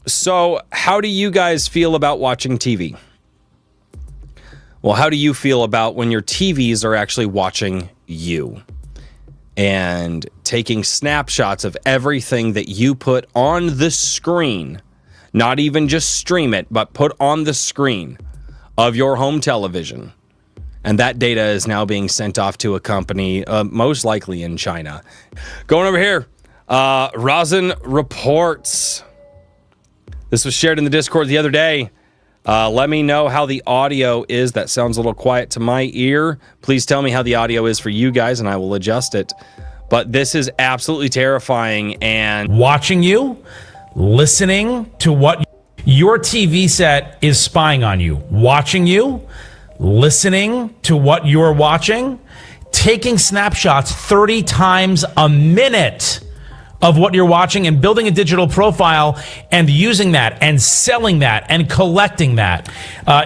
So how do you guys feel about watching TV? Well, how do you feel about when your TVs are actually watching you and taking snapshots of everything that you put on the screen, not even just stream it, but put on the screen of your home television? And that data is now being sent off to a company, most likely in China. Going over here, Rosin reports. This was shared in the Discord the other day. Let me know how the audio is. That sounds a little quiet to my ear. Please tell me how the audio is for you guys, and I will adjust it. But this is absolutely terrifying. And watching you, listening to what your TV set is spying on you, watching you, listening to what you're watching, taking snapshots 30 times a minute of what you're watching and building a digital profile and using that and selling that and collecting that.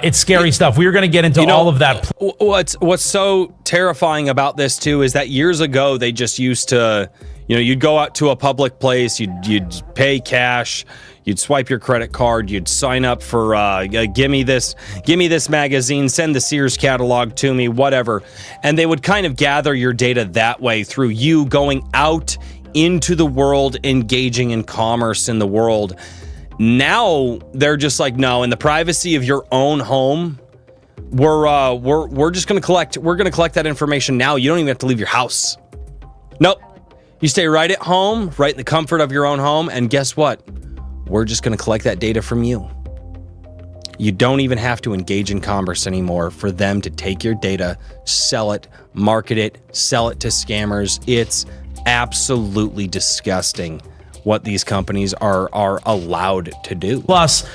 It's scary stuff. We are going to get into all of that. What's so terrifying about this too is that years ago they just used to, you'd go out to a public place, you'd pay cash, you'd swipe your credit card, you'd sign up for give me this magazine, send the Sears catalog to me, whatever. And they would kind of gather your data that way through you going out into the world, engaging in commerce in the world. Now they're just like, no, in the privacy of your own home, we're just going to collect that information now. You don't even have to leave your house. Nope. You stay right at home, right in the comfort of your own home, and guess what? We're just going to collect that data from you. You don't even have to engage in commerce anymore for them to take your data, sell it, market it, sell it to scammers. It's absolutely disgusting what these companies are allowed to do. Plus,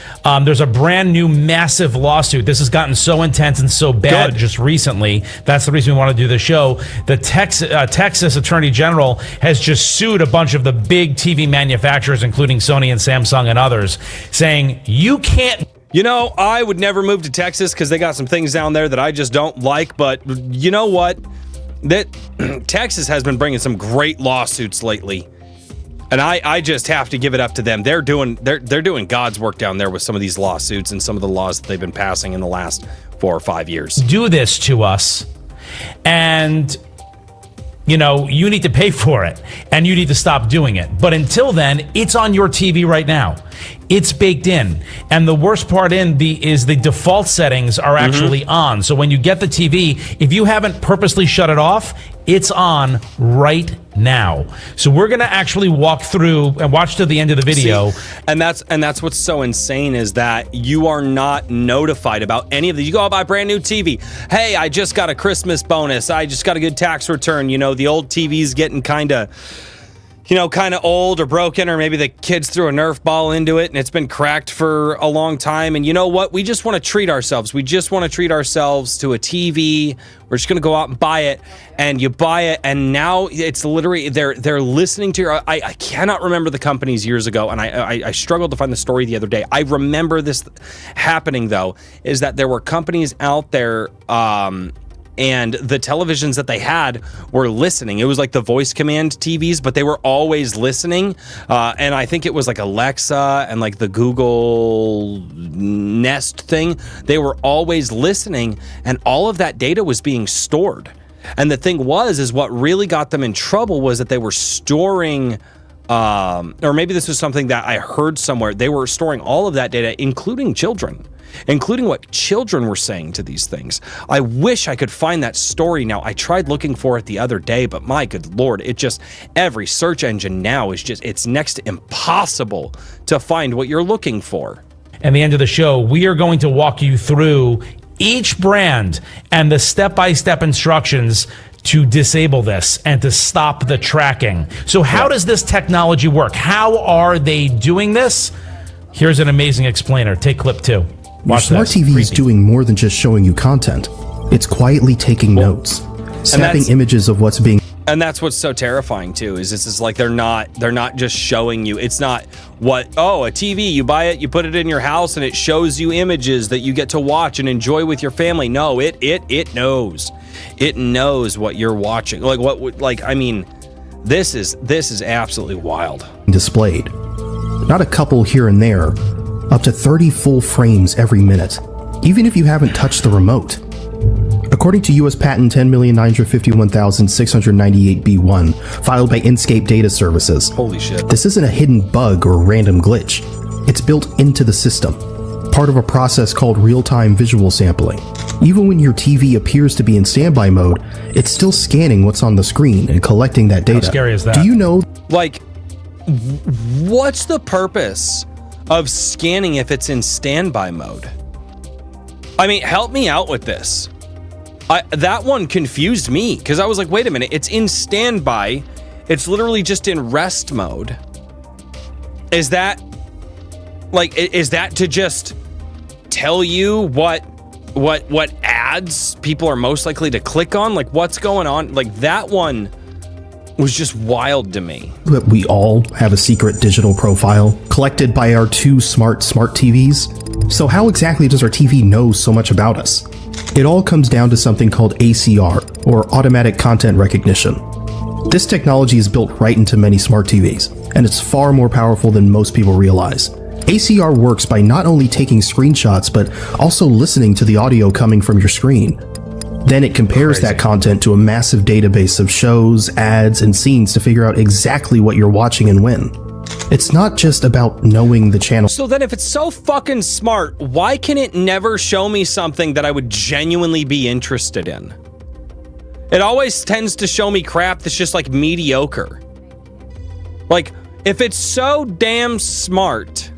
there's a brand new massive lawsuit. This has gotten so intense and so bad just recently. That's the reason we want to do the show. The Texas Attorney General has just sued a bunch of the big TV manufacturers, including Sony and Samsung and others, saying you can't. I would never move to Texas because they got some things down there that I just don't like. But you know what? That Texas has been bringing some great lawsuits lately, and I just have to give it up to them. They're doing God's work down there with some of these lawsuits and some of the laws that they've been passing in the last 4 or 5 years. Do this to us, and you need to pay for it, and you need to stop doing it. But until then, it's on your TV right now. It's baked in. And the worst part is the default settings are actually on. So when you get the TV, if you haven't purposely shut it off, it's on right now. So we're going to actually walk through and watch to the end of the video. And that's what's so insane is that you are not notified about any of these. You go out buy a brand new TV. Hey, I just got a Christmas bonus. I just got a good tax return. The old TV's getting kind of old or broken, or maybe the kids threw a Nerf ball into it and it's been cracked for a long time. And you know what? We just want to treat ourselves. We just want to treat ourselves to a TV. We're just going to go out and buy it, and you buy it. And now it's literally, they're listening to your, I cannot remember the companies years ago. And I struggled to find the story the other day. I remember this happening though, is that there were companies out there, and the televisions that they had were listening. It was like the voice command TVs, but they were always listening. And I think it was like Alexa and like the Google Nest thing. They were always listening, and all of that data was being stored. And the thing is what really got them in trouble was that they were storing, or maybe this was something that I heard somewhere. They were storing all of that data, including children. Including what children were saying to these things. I wish I could find that story now. I tried looking for it the other day, but my good Lord, every search engine now it's next to impossible to find what you're looking for. At the end of the show, we are going to walk you through each brand and the step-by-step instructions to disable this and to stop the tracking. So how does this technology work? How are they doing this? Here's an amazing explainer. Take clip 2. Your smart TV is doing more than just showing you content. It's quietly taking notes, snapping images of what's being. And that's what's so terrifying too. Is this is like they're not just showing you. It's not a TV. You buy it, you put it in your house, and it shows you images that you get to watch and enjoy with your family. No, it knows. It knows what you're watching. This is absolutely wild. Displayed. not a couple here and there, up to 30 full frames every minute, even if you haven't touched the remote. According to U.S. Patent 10,951,698b1, filed by Inscape Data Services, Holy shit. this isn't a hidden bug or random glitch. It's built into the system, part of a process called real-time visual sampling. Even when your TV appears to be in standby mode, it's still scanning what's on the screen and collecting that data. How scary is that? Do you know? Like, what's the purpose of scanning if it's in standby mode? I mean, help me out with this. That one confused me because I was like, wait a minute, it's in standby. It's literally just in rest mode. Is that to just tell you what ads people are most likely to click on? Like, what's going on? Like, that one was just wild to me. That we all have a secret digital profile collected by our two smart TVs. So how exactly does our TV know so much about us? It all comes down to something called ACR, or Automatic Content Recognition. This technology is built right into many smart TVs, and it's far more powerful than most people realize. ACR works by not only taking screenshots, but also listening to the audio coming from your screen. Then it compares that content to a massive database of shows, ads, and scenes to figure out exactly what you're watching and when. It's not just about knowing the channel. So then if it's so fucking smart, why can it never show me something that I would genuinely be interested in? It always tends to show me crap that's just like mediocre. Like, if it's so damn smart,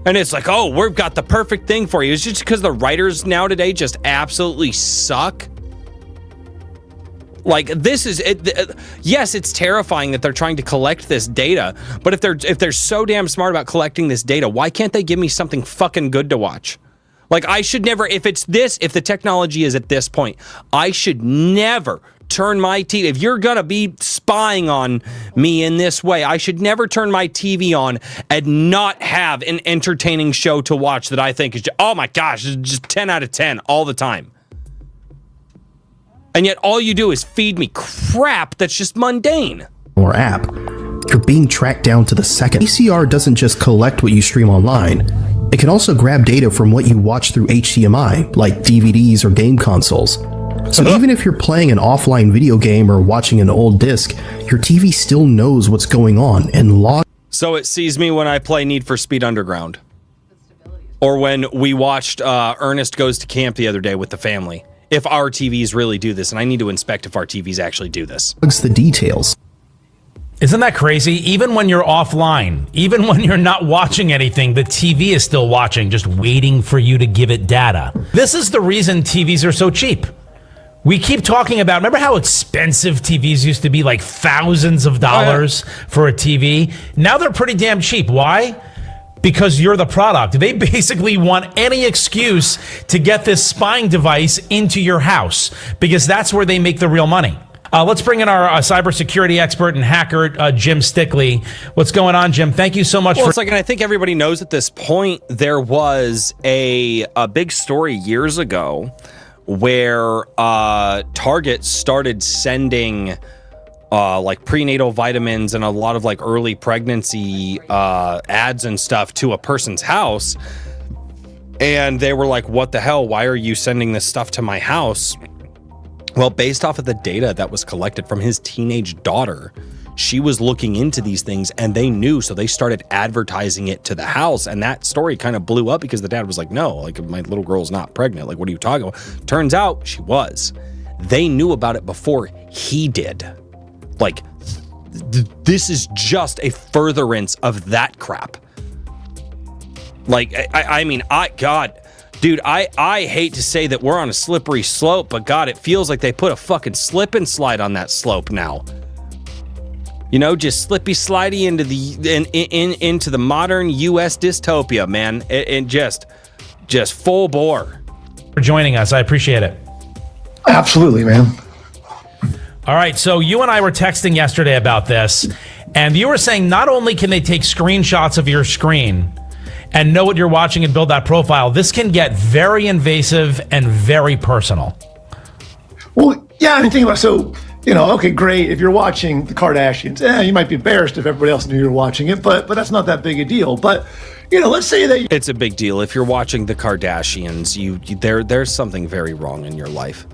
and it's like, oh, we've got the perfect thing for you, it's just because the writers now today just absolutely suck. Like, this is it. Yes, it's terrifying that they're trying to collect this data, but if they're so damn smart about collecting this data, why can't they give me something fucking good to watch? Like, I should never, if the technology is at this point, I should never turn my TV. If you're gonna be spying on me in this way, I should never turn my TV on and not have an entertaining show to watch that I think is just, oh my gosh, it's just 10 out of 10 all the time. And yet all you do is feed me crap that's just mundane. Or app, you're being tracked down to the second. ACR doesn't just collect what you stream online. It can also grab data from what you watch through HDMI, like DVDs or game consoles. So even if you're playing an offline video game or watching an old disc, your TV still knows what's going on and So it sees me when I play Need for Speed Underground. Or when we watched Ernest Goes to Camp the other day with the family. If our TVs really do this, and I need to inspect if our TVs actually do this. the details. Isn't that crazy? Even when you're offline, even when you're not watching anything, the TV is still watching, just waiting for you to give it data. This is the reason TVs are so cheap. We keep talking about, remember how expensive TVs used to be, like thousands of dollars for a TV? Now they're pretty damn cheap. Why? Because you're the product. They basically want any excuse to get this spying device into your house, because that's where they make the real money. Let's bring in our cybersecurity expert and hacker, Jim Stickley. What's going on, Jim? Thank you so much Well, it's like, and I think everybody knows at this point, there was a big story years ago where Target started sending like prenatal vitamins and a lot of like early pregnancy ads and stuff to a person's house. And they were like, what the hell? Why are you sending this stuff to my house? Well, based off of the data that was collected from his teenage daughter, she was looking into these things and they knew, so they started advertising it to the house. And that story kind of blew up because the dad was like, no, like my little girl's not pregnant. Like, what are you talking about? Turns out she was. They knew about it before he did. Like, this is just a furtherance of that crap. Like, I mean, dude, I hate to say that we're on a slippery slope, but God, it feels like they put a fucking slip and slide on that slope now. You know, just slippy slidey into the into the modern U.S. dystopia, man, and just full bore. For joining us, I appreciate it. Absolutely, man. All right, so you and I were texting yesterday about this, and you were saying not only can they take screenshots of your screen and know what you're watching and build that profile, this can get very invasive and very personal. Well, yeah, I mean, think about it. So okay, great. If you're watching the Kardashians, you might be embarrassed if everybody else knew you were watching it, but that's not that big a deal. But let's say that It's a big deal. If you're watching the Kardashians, there's something very wrong in your life.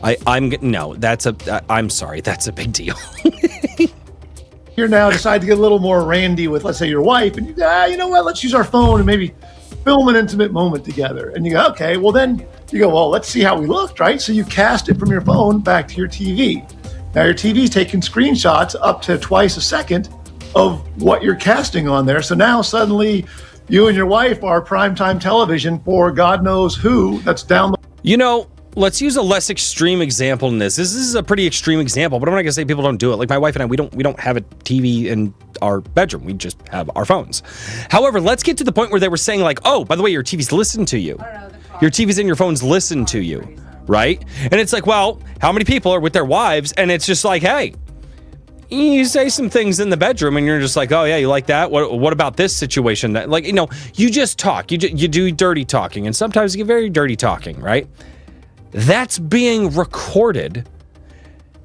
I'm sorry, that's a big deal. you're now decide to get a little more randy with, let's say, your wife, and you know what? Let's use our phone and maybe film an intimate moment together. And you go, okay, well then you go, well, let's see how we looked, right? So you cast it from your phone back to your TV. Now your TV's taking screenshots up to twice a second of what you're casting on there. So now suddenly you and your wife are primetime television for God knows who that's down the Let's use a less extreme example in this. This is a pretty extreme example, but I'm not gonna say people don't do it. Like my wife and I, we don't have a TV in our bedroom. We just have our phones. However, let's get to the point where they were saying like, oh, by the way, your TV's listen to you. Your TV's in your phones listen to you, right? And it's like, well, how many people are with their wives? And it's just like, hey, you say some things in the bedroom and you're just like, oh yeah, you like that? What about this situation? That you just talk. You do dirty talking, and sometimes you get very dirty talking, right? That's being recorded.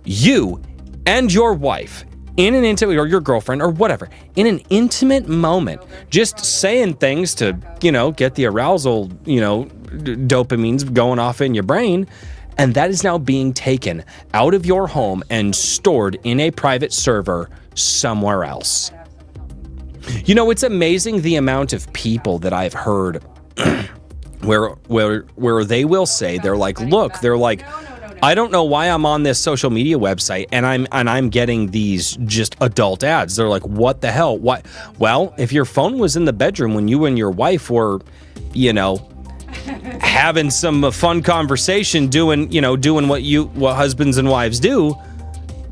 You and your wife in an intimate, or your girlfriend or whatever, in an intimate moment, just saying things to, get the arousal, dopamines going off in your brain. And that is now being taken out of your home and stored in a private server somewhere else. It's amazing the amount of people that I've heard where they will say, they're like, I don't know why I'm on this social media website and I'm getting these just adult ads. They're like, what the hell? What? Well, if your phone was in the bedroom when you and your wife were, having some fun conversation, doing what husbands and wives do,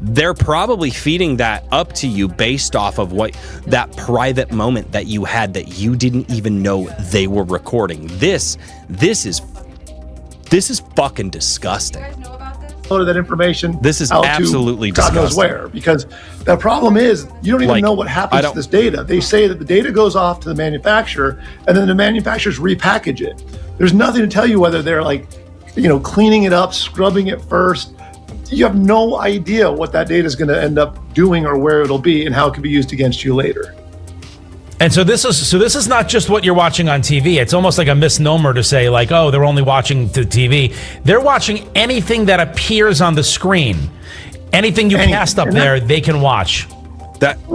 they're probably feeding that up to you based off of what that private moment that you had that you didn't even know they were recording. This is fucking disgusting. Load of that information. This is out absolutely to God knows disgusting. where, because the problem is you don't even know what happens to this data. They say that the data goes off to the manufacturer, and then the manufacturers repackage it. There's nothing to tell you whether they're cleaning it up, scrubbing it first. You have no idea what that data is going to end up doing or where it'll be and how it can be used against you later. And so this is not just what you're watching on TV. It's almost like a misnomer to say like, oh, they're only watching the TV. They're watching anything that appears on the screen. Anything you cast up there, they can watch.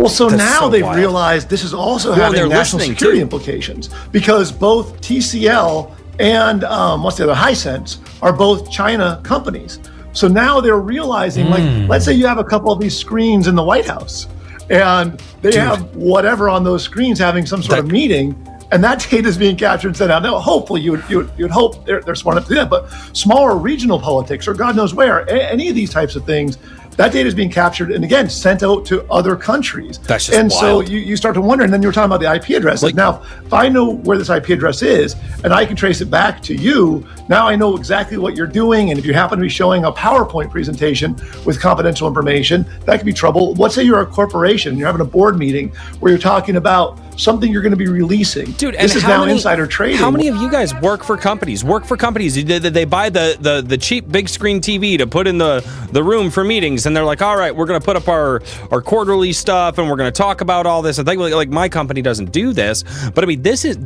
So now they've wild. realized this is also having national security implications, because both TCL and what's the other, Hisense, are both China companies. So now they're realizing, let's say you have a couple of these screens in the White House, and they have whatever on those screens having some sort of meeting, and that data is being captured and sent out. Now, hopefully, you would hope they're smart enough to do that, but smaller regional politics or God knows where, any of these types of things, that data is being captured and again sent out to other countries. That's just wild. So you start to wonder, and then you were talking about the IP addresses. Now, if I know where this IP address is and I can trace it back to you, now I know exactly what you're doing. And if you happen to be showing a PowerPoint presentation with confidential information, that could be trouble. Let's say you're a corporation, you're having a board meeting where you're talking about something you're going to be releasing. Dude, this is now insider trading. How many of you guys work for companies? They buy the cheap big screen TV to put in the room for meetings, and they're like, all right, we're going to put up our quarterly stuff, and we're going to talk about all this. I think like my company doesn't do this, but I mean, this is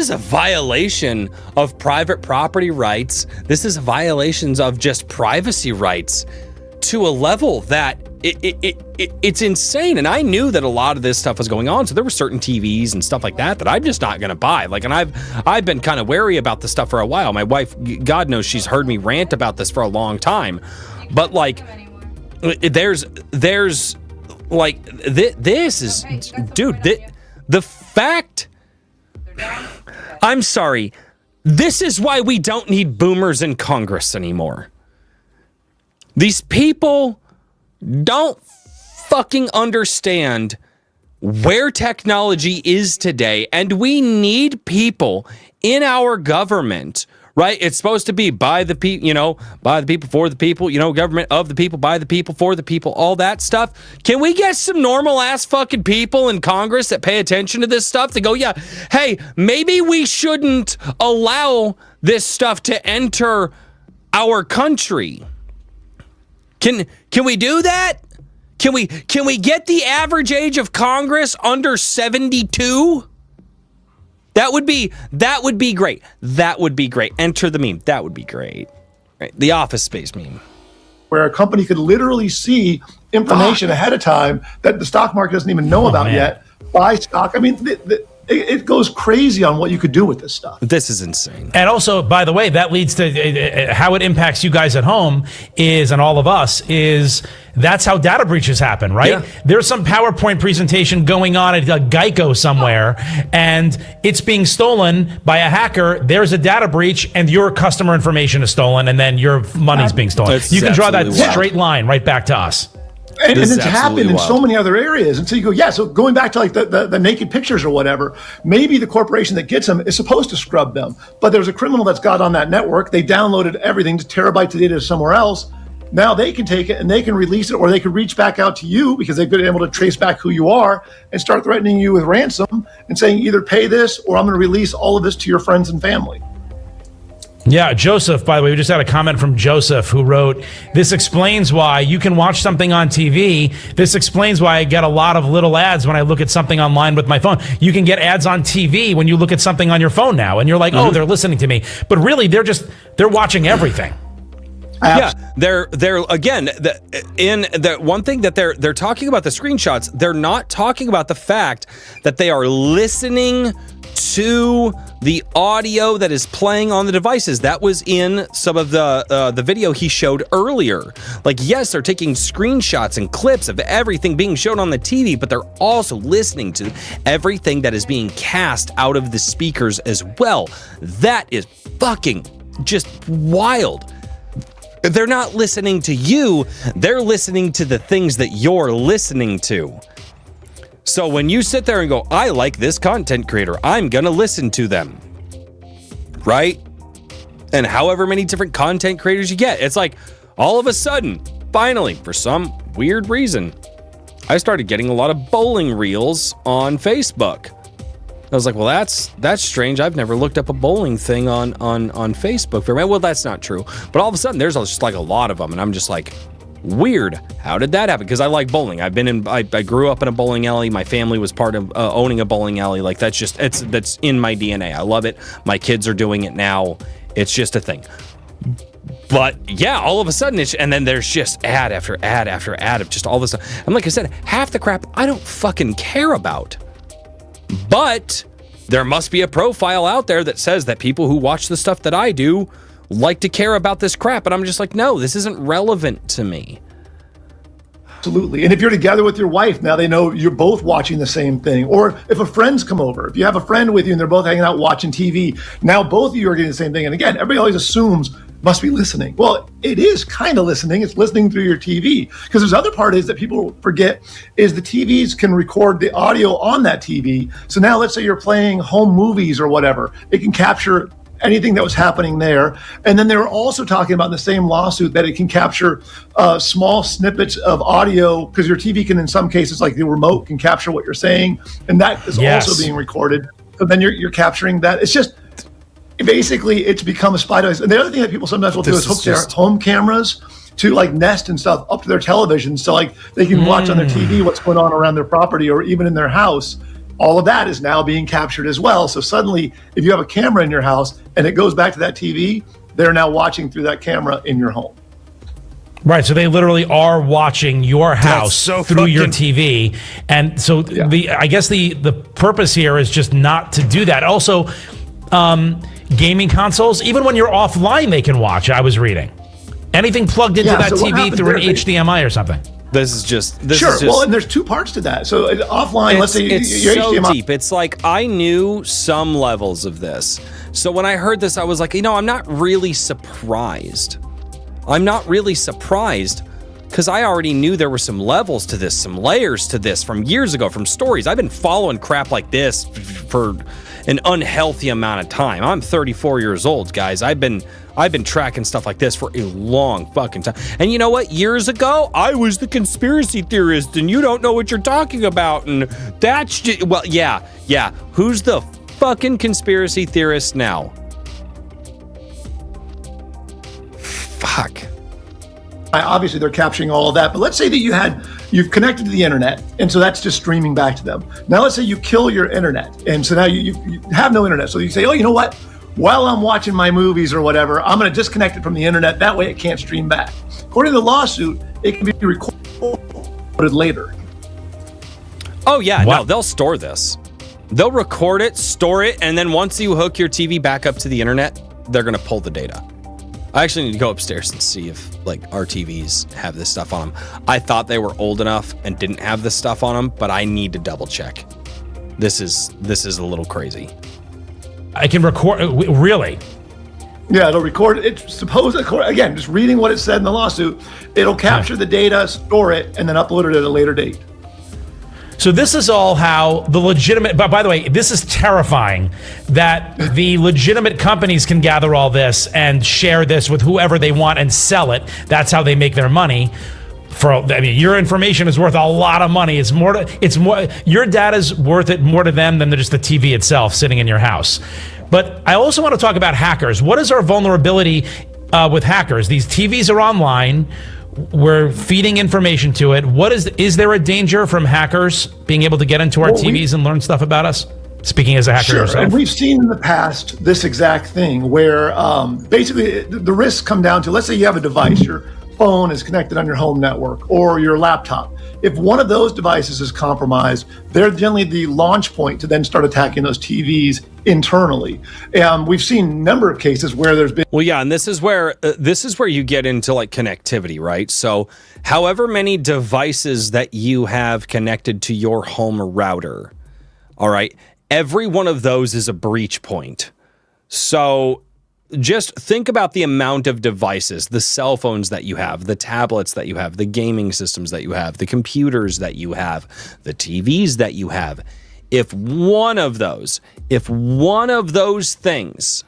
a violation of private property rights. This is violations of just privacy rights to a level that it's insane. And I knew that a lot of this stuff was going on, so there were certain TVs and stuff like that I'm just not gonna buy. And I've been kind of wary about this stuff for a while. My wife, God knows, she's heard me rant about this for a long time. But this is, dude, the fact. I'm sorry. This is why we don't need boomers in Congress anymore. These people don't fucking understand where technology is today, and we need people in our government right? It's supposed to be by the people, by the people, for the people, government of the people, by the people, for the people, all that stuff. Can we get some normal ass fucking people in Congress that pay attention to this stuff to go, yeah, hey, maybe we shouldn't allow this stuff to enter our country? Can we do that? Can we get the average age of Congress under 72? That would be great. That would be great. Enter the meme. That would be great. Right. The Office Space meme. Where a company could literally see information ahead of time that the stock market doesn't even know about yet. Buy stock. I mean, it goes crazy on what you could do with this stuff. This is insane. And also, by the way, that leads to how it impacts you guys at home and all of us that's how data breaches happen, right? Yeah. There's some PowerPoint presentation going on at Geico somewhere, and it's being stolen by a hacker. There's a data breach, and your customer information is stolen, and then your money's being stolen. You can draw that straight line right back to us. And it's happened in so many other areas. And so you go, so going back to like the naked pictures or whatever, maybe the corporation that gets them is supposed to scrub them. But there's a criminal that's got on that network. They downloaded everything, terabytes of data somewhere else. Now they can take it and they can release it, or they can reach back out to you because they've been able to trace back who you are and start threatening you with ransom and saying either pay this or I'm going to release all of this to your friends and family. Yeah, Joseph, by the way, we just had a comment from Joseph who wrote, this explains why you can watch something on TV. This explains why I get a lot of little ads when I look at something online with my phone. You can get ads on TV when you look at something on your phone now, and you're like, oh, they're listening to me. But really, they're watching everything. Yeah, they're again, the one thing that they're talking about the screenshots, they're not talking about the fact that they are listening to the audio that is playing on the devices. That was in some of the video he showed earlier. Like, yes, they're taking screenshots and clips of everything being shown on the TV, but they're also listening to everything that is being cast out of the speakers as well. That is fucking just wild. They're not listening to you, they're listening to the things that you're listening to. So when you sit there and go, I like this content creator, I'm gonna listen to them, right? And however many different content creators you get, it's like all of a sudden, finally, for some weird reason, I started getting a lot of bowling reels on Facebook. I was like, well, that's strange. I've never looked up a bowling thing on Facebook. Well, that's not true. But all of a sudden, there's just like a lot of them, and I'm just like, weird. How did that happen? Because I like bowling. I grew up in a bowling alley. My family was part of owning a bowling alley. Like that's in my DNA. I love it. My kids are doing it now. It's just a thing. But yeah, all of a sudden, and then there's just ad after ad after ad of just all this stuff. And like I said, half the crap I don't fucking care about. But there must be a profile out there that says that people who watch the stuff that I do like to care about this crap. And I'm just like, no, this isn't relevant to me. Absolutely. And if you're together with your wife, now they know you're both watching the same thing. Or if a friend's come over, if you have a friend with you and they're both hanging out watching TV, now both of you are getting the same thing. And again, everybody always assumes must be listening. Well, it is kind of listening. It's listening through your TV. Because there's other part is that people forget is the TVs can record the audio on that TV. So now let's say you're playing home movies or whatever. It can capture anything that was happening there. And then they were also talking about in the same lawsuit that it can capture small snippets of audio because your TV can, in some cases, like the remote can capture what you're saying. And that is also being recorded. So then you're capturing that. It's just, basically, it's become a spy device. And the other thing that people sometimes will do is hook their home cameras to like Nest and stuff up to their television. So like they can watch on their TV what's going on around their property or even in their house. All of that is now being captured as well. So suddenly, if you have a camera in your house and it goes back to that TV, they're now watching through that camera in your home. Right, so they literally are watching your house through your TV. And so I guess the purpose here is just not to do that. Also, gaming consoles, even when you're offline, they can watch, I was reading. Anything plugged into that TV through an HDMI or something. This is just well, and there's two parts to that. So offline, let's say it's your so HDMI. deep. It's like I knew some levels of this. So when I heard this, I was like, I'm not really surprised. I'm not really surprised because I already knew there were some levels to this, some layers to this from years ago, from stories. I've been following crap like this for an unhealthy amount of time. I'm 34 years old, guys. I've been tracking stuff like this for a long fucking time. And you know what? Years ago, I was the conspiracy theorist, and you don't know what you're talking about. And that's just, well, yeah. Who's the fucking conspiracy theorist now? Fuck. Obviously, they're capturing all of that. But let's say that you've connected to the internet, and so that's just streaming back to them. Now, let's say you kill your internet, and so now you have no internet. So you say, oh, you know what? While I'm watching my movies or whatever, I'm going to disconnect it from the internet. That way, it can't stream back. According to the lawsuit, it can be recorded later. Oh yeah, no, they'll store this. They'll record it, store it, and then once you hook your TV back up to the internet, they're going to pull the data. I actually need to go upstairs and see if our TVs have this stuff on them. I thought they were old enough and didn't have this stuff on them, but I need to double check. This is a little crazy. I can record, really? Yeah, it'll record. It's supposed to, again, just reading what it said in the lawsuit, it'll capture the data, store it, and then upload it at a later date. So this is all how the legitimate, but by the way, this is terrifying that the legitimate companies can gather all this and share this with whoever they want and sell it. That's how they make their money. Your information is worth a lot of money. It's more, your data is worth it more to them than just the TV itself sitting in your house. But I also want to talk about hackers. What is our vulnerability with hackers? These TVs are online. We're feeding information to it. Is there a danger from hackers being able to get into our TVs and learn stuff about us? Speaking as a hacker yourself. And we've seen in the past this exact thing where basically the risks come down to, let's say you have a device, your phone is connected on your home network or your laptop. If one of those devices is compromised, they're generally the launch point to then start attacking those TVs internally. We've seen a number of cases where there's been. Well, yeah, and this is where you get into connectivity, right? So, however many devices that you have connected to your home router, all right, every one of those is a breach point. So, just think about the amount of devices, the cell phones that you have, the tablets that you have, the gaming systems that you have, the computers that you have, the TVs that you have. If one of those things,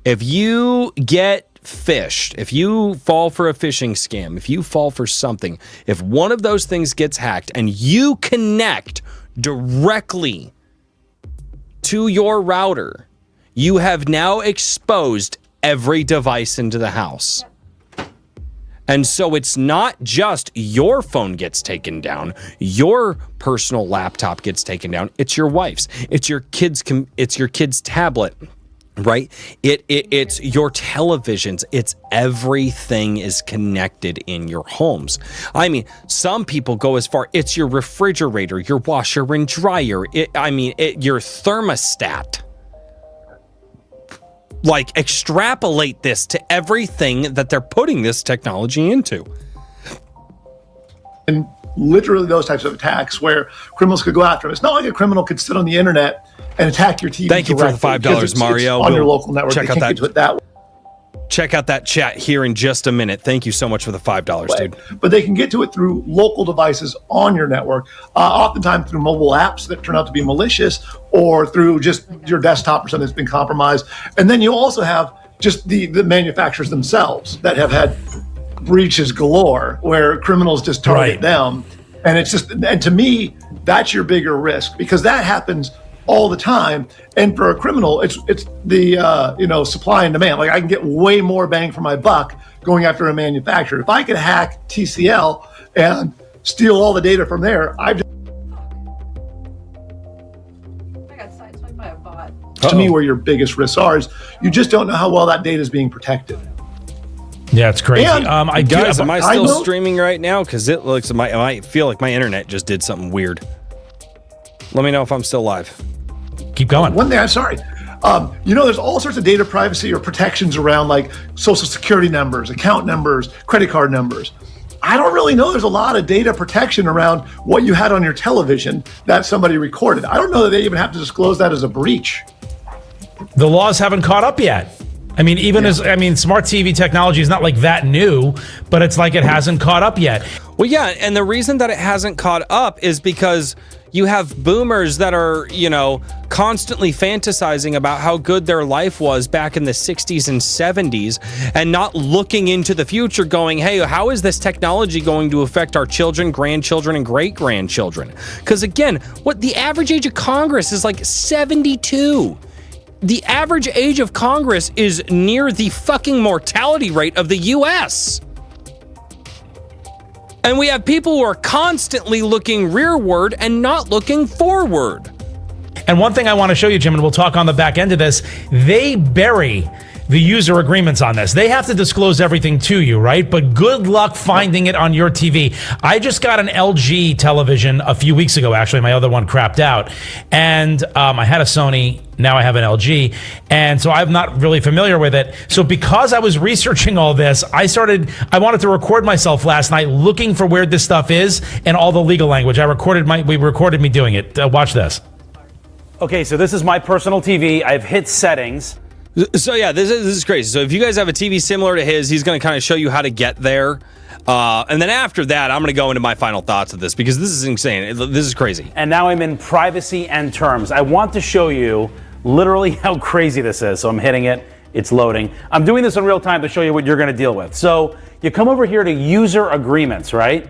if you get phished, if you fall for a phishing scam, if you fall for something, if one of those things gets hacked and you connect directly to your router, you have now exposed every device into the house. And so it's not just your phone gets taken down, your personal laptop gets taken down, it's your wife's, it's your kid's tablet, right? It's your televisions, it's everything is connected in your homes. I mean, some people go as far, it's your refrigerator, your washer and dryer, your thermostat. Extrapolate this to everything that they're putting this technology into. And literally those types of attacks where criminals could go after them. It's not like a criminal could sit on the internet and attack your TV. Thank you for the $5, Mario. On your local network. Check out that chat here in just a minute. Thank you so much for the $5, dude. But they can get to it through local devices on your network, oftentimes through mobile apps that turn out to be malicious, or through just your desktop or something that's been compromised. And then you also have just the manufacturers themselves that have had breaches galore, where criminals just target them. And it's just, and to me, that's your bigger risk, because that happens all the time. And for a criminal, it's the supply and demand. I can get way more bang for my buck going after a manufacturer. If I could hack TCL and steal all the data from there, I got sideswiped by a bot. To me, where your biggest risks are is you just don't know how well that data is being protected. Yeah, it's crazy. Am I still streaming right now? Because it looks, I feel like my internet just did something weird. Let me know if I'm still live. Keep going. One thing, I'm sorry. There's all sorts of data privacy or protections around, like social security numbers, account numbers, credit card numbers. I don't really know there's a lot of data protection around what you had on your television that somebody recorded. I don't know that they even have to disclose that as a breach. The laws haven't caught up yet. Smart TV technology is not like that new, but it's like it hasn't caught up yet. Well, yeah, and the reason that it hasn't caught up is because You have boomers that are, you know, constantly fantasizing about how good their life was back in the 60s and 70s and not looking into the future going, hey, how is this technology going to affect our children, grandchildren, and great-grandchildren? Because again, what the average age of Congress is like 72. The average age of Congress is near the fucking mortality rate of the US. And we have people who are constantly looking rearward and not looking forward. And one thing I want to show you, Jim, and we'll talk on the back end of this, they bury the user agreements on this. They have to disclose everything to you, right? But good luck finding it on your TV. I just got an LG television a few weeks ago, actually. My other one crapped out. And I had a Sony. Now I have an LG. And so I'm not really familiar with it. So because I was researching all this, I wanted to record myself last night looking for where this stuff is and all the legal language. We recorded me doing it. Watch this. Okay, so this is my personal TV. I've hit settings. So yeah, this is crazy. So if you guys have a TV similar to his, he's going to kind of show you how to get there. And then after that, I'm going to go into my final thoughts of this because this is insane. This is crazy. And now I'm in privacy and terms. I want to show you literally how crazy this is. So I'm hitting it. It's loading. I'm doing this in real time to show you what you're going to deal with. So you come over here to user agreements, right?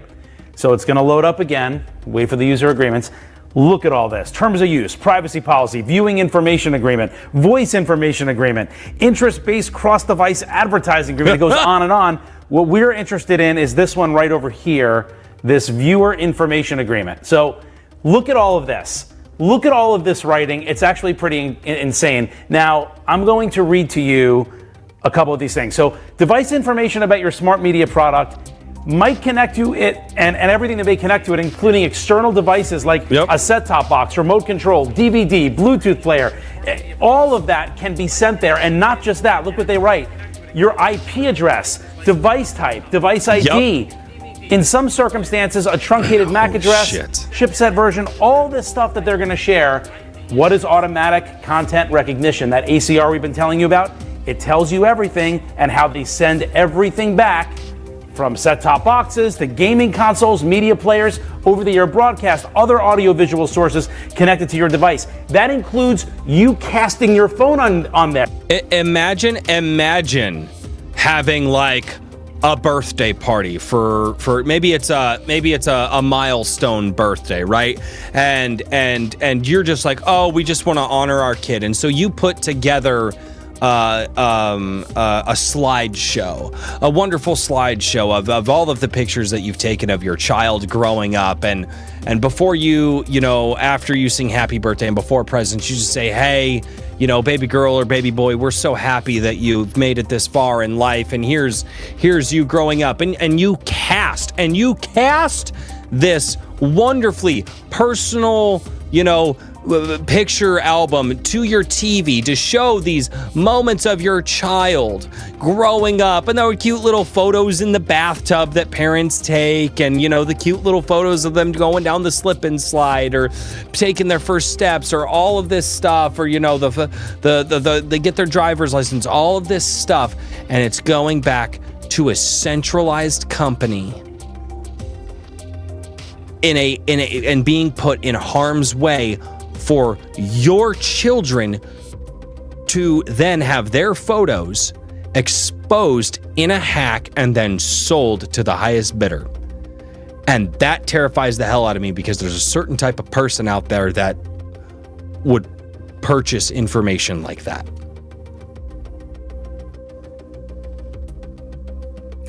So it's going to load up again. Wait for the user agreements. Look at all this. Terms of use, privacy policy, viewing information agreement, voice information agreement, interest-based cross-device advertising agreement. It goes on and on. What we're interested in is this one right over here, this viewer information agreement. So look at all of this. Look at all of this writing. It's actually pretty insane. Now, I'm going to read to you a couple of these things. So device information about your smart media product might connect to it and everything that may connect to it, including external devices like a set-top box, remote control, DVD, Bluetooth player. All of that can be sent there. And not just that, look what they write. Your IP address, device type, device ID. In some circumstances, a truncated MAC address, chipset version, all this stuff that they're going to share. What is automatic content recognition? That ACR we've been telling you about? It tells you everything and how they send everything back from set-top boxes to gaming consoles, media players, over-the-air broadcast, other audio-visual sources connected to your device. That includes you casting your phone on there. Imagine having like a birthday party for maybe it's a milestone birthday, right? And you're just like, oh, we just want to honor our kid, and so you put together a slideshow, a wonderful slideshow of all of the pictures that you've taken of your child growing up, and before after you sing happy birthday and before presents, you just say, hey, baby girl or baby boy, we're so happy that you've made it this far in life, and here's you growing up, and you cast this wonderfully personal, picture album to your TV to show these moments of your child growing up, and there were cute little photos in the bathtub that parents take, and the cute little photos of them going down the slip and slide or taking their first steps or all of this stuff, or they get their driver's license, all of this stuff, and it's going back to a centralized company and being put in harm's way for your children to then have their photos exposed in a hack and then sold to the highest bidder. And that terrifies the hell out of me, because there's a certain type of person out there that would purchase information like that.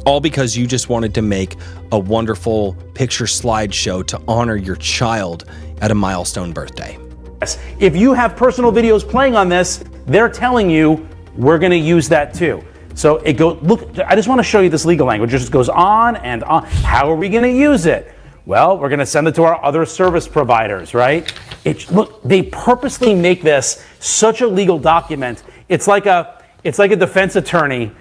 All because you just wanted to make a wonderful picture slideshow to honor your child at a milestone birthday. If you have personal videos playing on this, they're telling you we're going to use that too. So it goes. Look, I just want to show you this legal language. It just goes on and on. How are we going to use it? Well, we're going to send it to our other service providers, right? Look, they purposely make this such a legal document. It's like a defense attorney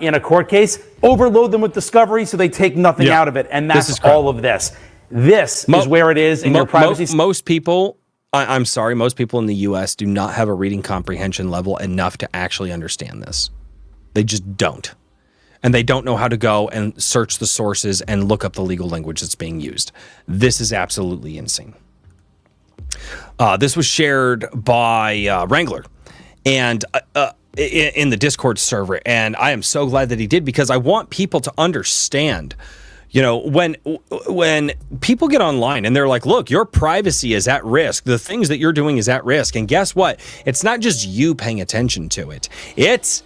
in a court case. Overload them with discovery so they take nothing out of it, and that's all of this. This is where it is in your privacy. Most people. I'm sorry, most people in the U.S. do not have a reading comprehension level enough to actually understand this. They just don't. And they don't know how to go and search the sources and look up the legal language that's being used. This is absolutely insane. This was shared by Wrangler and in the Discord server. And I am so glad that he did, because I want people to understand, you know, when people get online and they're like, look, your privacy is at risk. The things that you're doing is at risk. And guess what? It's not just you paying attention to it. It's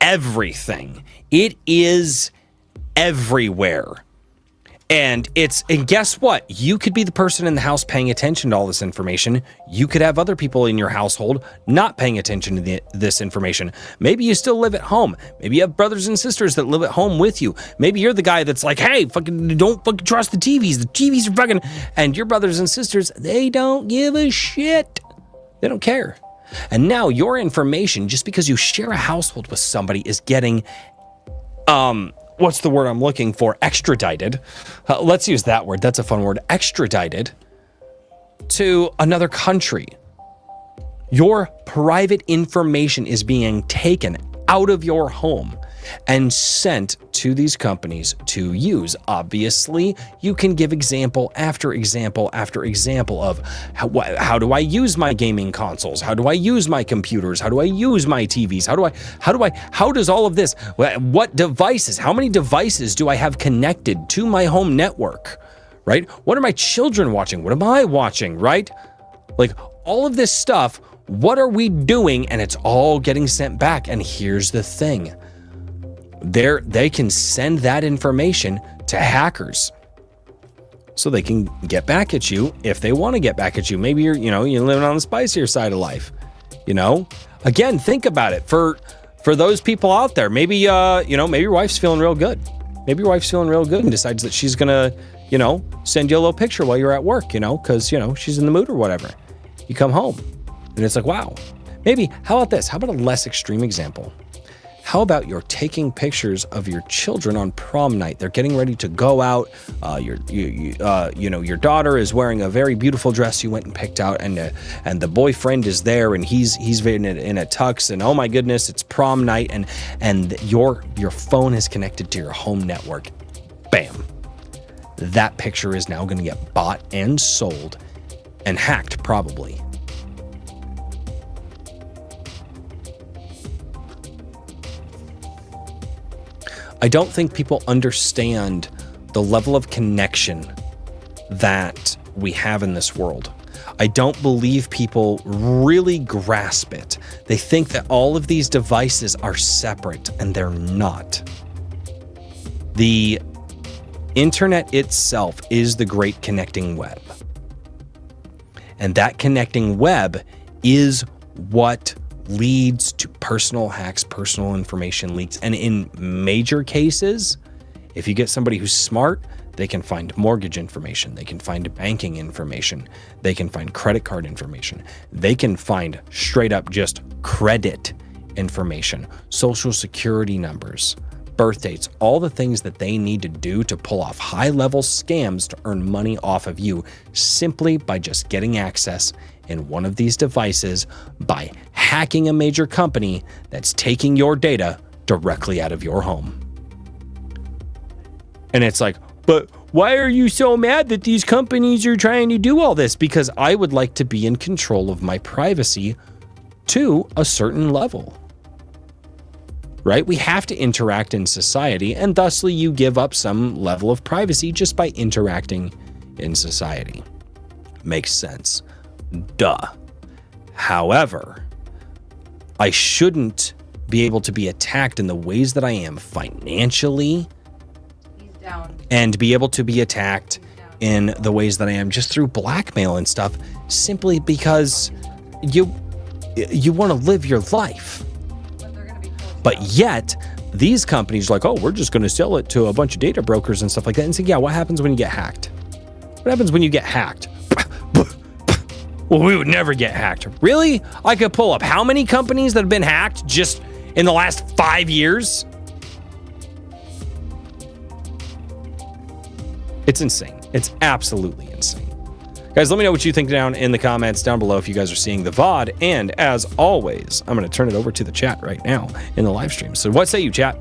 everything. It is everywhere. And guess what? You could be the person in the house paying attention to all this information. You could have other people in your household not paying attention to this information. Maybe you still live at home. Maybe you have brothers and sisters that live at home with you. Maybe you're the guy that's like, hey, don't fucking trust the TVs. The TVs are fucking, and your brothers and sisters, they don't give a shit. They don't care. And now your information, just because you share a household with somebody, is getting, what's the word I'm looking for? Extradited. Let's use that word. That's a fun word. Extradited to another country. Your private information is being taken out of your home and sent to these companies to use. Obviously, you can give example after example after example of how do I use my gaming consoles? How do I use my computers? How do I use my TVs? How does all of this, what devices, how many devices do I have connected to my home network, right? What are my children watching? What am I watching, right? Like all of this stuff, what are we doing? And it's all getting sent back. And here's the thing. They can send that information to hackers so they can get back at you if they want to get back at you. Maybe you're living on the spicier side of life, Again, think about it. For those people out there, maybe maybe your wife's feeling real good. Maybe your wife's feeling real good and decides that she's gonna, send you a little picture while you're at work, because, she's in the mood or whatever. You come home and it's like, wow. Maybe, how about this? How about a less extreme example? How about you're taking pictures of your children on prom night? They're getting ready to go out. Your daughter is wearing a very beautiful dress you went and picked out, and the boyfriend is there, and he's in a tux, and oh my goodness, it's prom night, and your phone is connected to your home network. Bam! That picture is now going to get bought and sold, and hacked probably. I don't think people understand the level of connection that we have in this world. I don't believe people really grasp it. They think that all of these devices are separate, and they're not. The internet itself is the great connecting web. And that connecting web is what leads to personal hacks, personal information leaks. And in major cases, if you get somebody who's smart, they can find mortgage information, they can find banking information, they can find credit card information, they can find straight up just credit information, social security numbers, birth dates, all the things that they need to do to pull off high-level scams to earn money off of you simply by just getting access in one of these devices by hacking a major company that's taking your data directly out of your home. And it's like, but why are you so mad that these companies are trying to do all this? Because I would like to be in control of my privacy to a certain level, right? We have to interact in society, and thusly you give up some level of privacy just by interacting in society. Makes sense. Duh. However, I shouldn't be able to be attacked in the ways that I am financially and be able to be attacked in the ways that I am just through blackmail and stuff simply because you want to live your life. But yet, these companies are like, oh, we're just going to sell it to a bunch of data brokers and stuff like that. And so, yeah, what happens when you get hacked? What happens when you get hacked? Well, we would never get hacked. Really? I could pull up how many companies that have been hacked just in the last 5 years? It's insane. It's absolutely insane. Guys, let me know what you think down in the comments down below if you guys are seeing the VOD. And as always, I'm going to turn it over to the chat right now in the live stream. So what say you, chat?